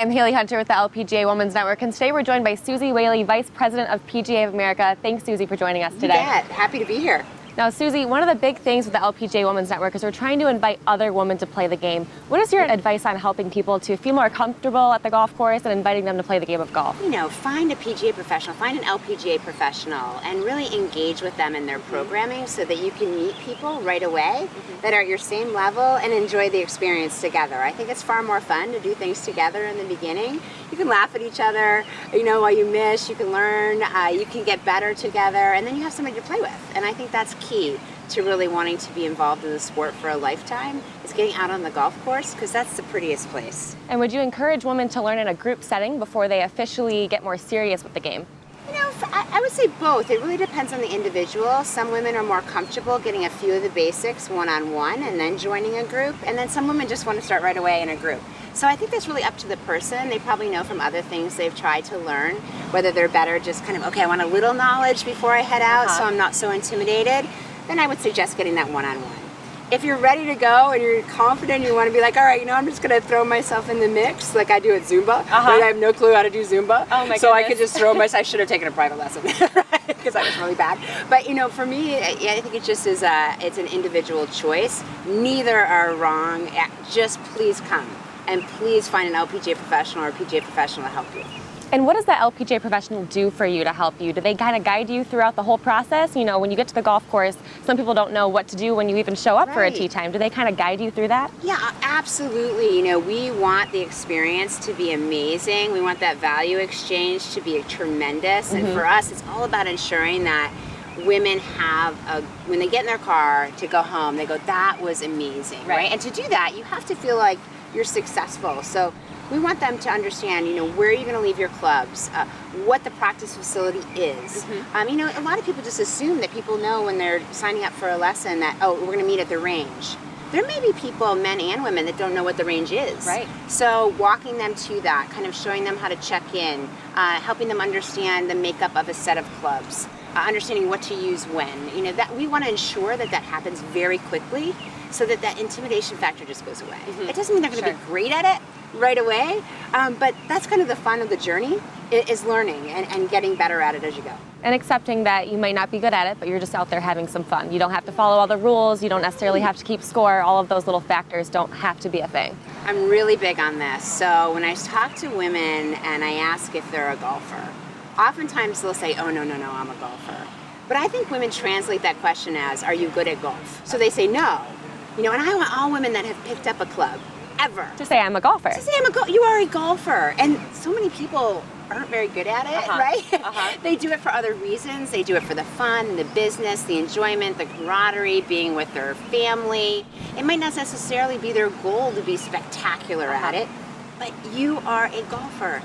I'm Haley Hunter with the LPGA Women's Network, and today we're joined by Suzy Whaley, Vice President of PGA of America. Thanks, Suzy, for joining us today. You bet. Happy to be here. Now, Suzy, one of the big things with the LPGA Women's Network is we're trying to invite other women to play the game. What is your advice on helping people to feel more comfortable at the golf course and inviting them to play the game of golf? You know, find a PGA professional, find an LPGA professional, and really engage with them in their programming so that you can meet people right away that are at your same level and enjoy the experience together. I think it's far more fun to do things together in the beginning. You can laugh at each other, you know, while you miss, you can learn, you can get better together, and then you have somebody to play with. And I think that's key to really wanting to be involved in the sport for a lifetime, is getting out on the golf course, because that's the prettiest place. And would you encourage women to learn in a group setting before they officially get more serious with the game? You know, I would say both. It really depends on the individual. Some women are more comfortable getting a few of the basics one-on-one and then joining a group, and then some women just want to start right away in a group. So I think that's really up to the person. They probably know from other things they've tried to learn, whether they're better just kind of, okay, I want a little knowledge before I head out so I'm not so intimidated. Then I would suggest getting that one-on-one. If you're ready to go and you're confident, you want to be like, all right, you know, I'm just going to throw myself in the mix like I do at Zumba. Right? I have no clue how to do Zumba. Oh my so goodness. I could just throw myself. I should have taken a private lesson, right? Because I was really bad. But, you know, for me, I think it just is it's an individual choice. Neither are wrong. Just please come. And please find an LPGA professional or a PGA professional to help you. And what does the LPGA professional do for you to help you? Do they kind of guide you throughout the whole process? You know, when you get to the golf course, some people don't know what to do when you even show up for a tee time. Do they kind of guide you through that? Yeah, absolutely. You know, we want the experience to be amazing. We want that value exchange to be tremendous. And for us, it's all about ensuring that women have, when they get in their car to go home, they go, that was amazing, right? And to do that, you have to feel like you're successful. So we want them to understand, you know, where you're going to leave your clubs, what the practice facility is. You know, a lot of people just assume that people know when they're signing up for a lesson that, oh, we're going to meet at the range. There may be people, men and women, that don't know what the range is. Right. So walking them to that, kind of showing them how to check in, helping them understand the makeup of a set of clubs, understanding what to use when. You know, that we want to ensure that that happens very quickly so that that intimidation factor just goes away. It doesn't mean they're going to be great at it right away, but that's kind of the fun of the journey, is learning and getting better at it as you go. And accepting that you might not be good at it, but you're just out there having some fun. You don't have to follow all the rules, you don't necessarily have to keep score, all of those little factors don't have to be a thing. I'm really big on this. So when I talk to women and I ask if they're a golfer, oftentimes they'll say, oh, no, I'm a golfer. But I think women translate that question as, are you good at golf? So they say no. You know, and I want all women that have picked up a club, ever, to say I'm a golfer. To say you are a golfer. And so many people aren't very good at it, right? They do it for other reasons. They do it for the fun, the business, the enjoyment, the camaraderie, being with their family. It might not necessarily be their goal to be spectacular at it, but you are a golfer.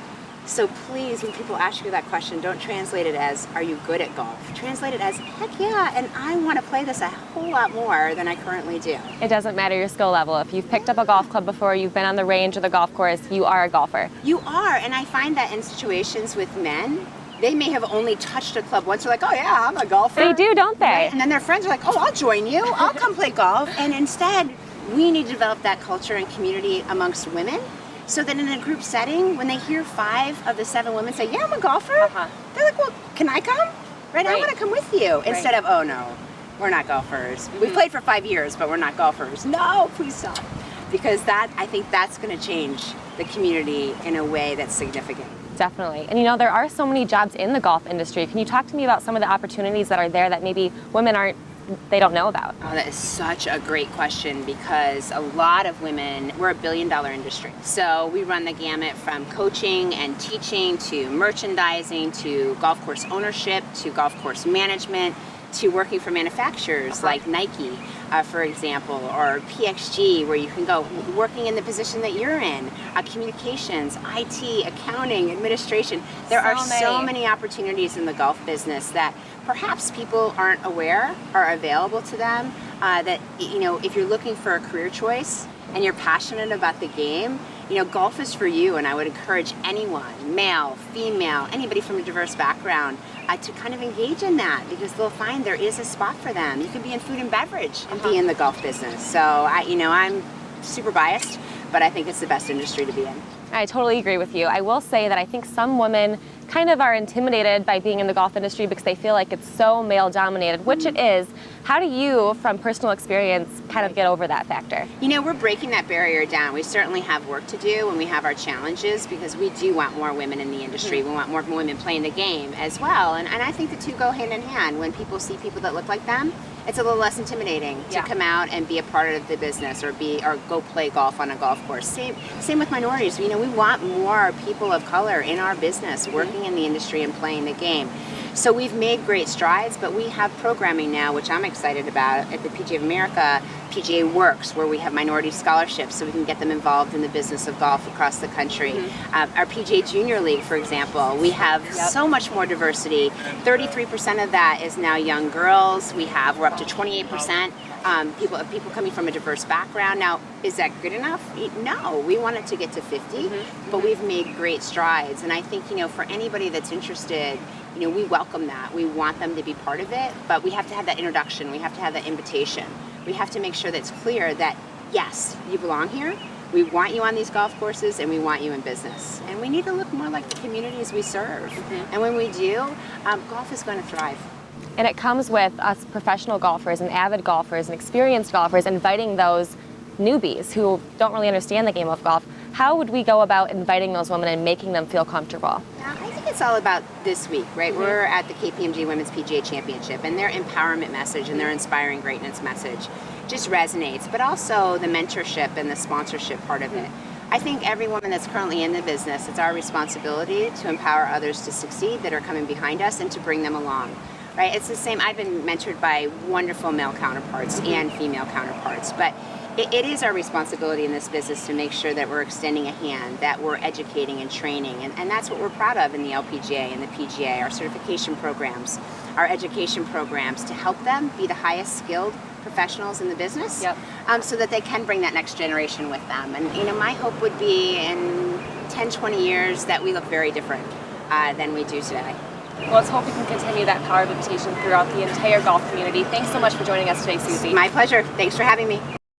So please, when people ask you that question, don't translate it as, are you good at golf? Translate it as, heck yeah, and I want to play this a whole lot more than I currently do. It doesn't matter your skill level. If you've picked up a golf club before, you've been on the range or the golf course, you are a golfer. You are, and I find that in situations with men, they may have only touched a club once. They're like, oh yeah, I'm a golfer. They do, don't they? Right? And then their friends are like, oh, I'll join you. I'll come play golf. And instead, we need to develop that culture and community amongst women, so that in a group setting, when they hear 5 of the 7 women say, yeah, I'm a golfer, they're like, well, can I come? Right? I want to come with you. Instead of, oh no, we're not golfers. We've played for 5 years, but we're not golfers. No, please stop. Because I think that's going to change the community in a way that's significant. Definitely. And you know, there are so many jobs in the golf industry. Can you talk to me about some of the opportunities that are there that maybe women they don't know about? Oh, that is such a great question, because a lot of women, we're a billion-dollar industry. So we run the gamut from coaching and teaching to merchandising to golf course ownership to golf course management to working for manufacturers like Nike, for example, or PXG, where you can go working in the position that you're in, communications, IT, accounting, administration. There are so many opportunities in the golf business that perhaps people aren't aware are available to them, that, you know, if you're looking for a career choice and you're passionate about the game, you know, golf is for you, and I would encourage anyone, male, female, anybody from a diverse background, to kind of engage in that, because they'll find there is a spot for them. You can be in food and beverage and be in the golf business. So I'm super biased, but I think it's the best industry to be in. I totally agree with you. I will say that I think some women kind of are intimidated by being in the golf industry because they feel like it's so male dominated, which it is. How do you, from personal experience, kind of get over that factor? You know, we're breaking that barrier down. We certainly have work to do and we have our challenges because we do want more women in the industry. We want more women playing the game as well. And I think the two go hand in hand. When people see people that look like them, it's a little less intimidating to come out and be a part of the business or go play golf on a golf course. Same with minorities. You know, we want more people of color in our business working in the industry and playing the game. So we've made great strides, but we have programming now, which I'm excited about, at the PGA of America. PGA Works, where we have minority scholarships so we can get them involved in the business of golf across the country. Our PGA Junior League, for example, we have so much more diversity. 33% of that is now young girls. We're up to 28%. People coming from a diverse background. Now, is that good enough? No, we want it to get to 50, but we've made great strides. And I think, you know, for anybody that's interested, you know, we welcome that. We want them to be part of it, but we have to have that introduction. We have to have that invitation. We have to make sure that it's clear that, yes, you belong here. We want you on these golf courses and we want you in business. And we need to look more like the communities we serve. And when we do, golf is going to thrive. And it comes with us professional golfers and avid golfers and experienced golfers inviting those newbies who don't really understand the game of golf. How would we go about inviting those women and making them feel comfortable? I think it's all about this week, right? We're at the KPMG Women's PGA Championship, and their empowerment message and their inspiring greatness message just resonates, but also the mentorship and the sponsorship part of it. I think every woman that's currently in the business, it's our responsibility to empower others to succeed that are coming behind us and to bring them along. Right? It's the same. I've been mentored by wonderful male counterparts and female counterparts, but it is our responsibility in this business to make sure that we're extending a hand, that we're educating and training, and that's what we're proud of in the LPGA and the PGA, our certification programs, our education programs, to help them be the highest skilled professionals in the business, so that they can bring that next generation with them. And you know, my hope would be in 10, 20 years that we look very different than we do today. Well, let's hope we can continue that power of invitation throughout the entire golf community. Thanks so much for joining us today, Suzy. My pleasure. Thanks for having me.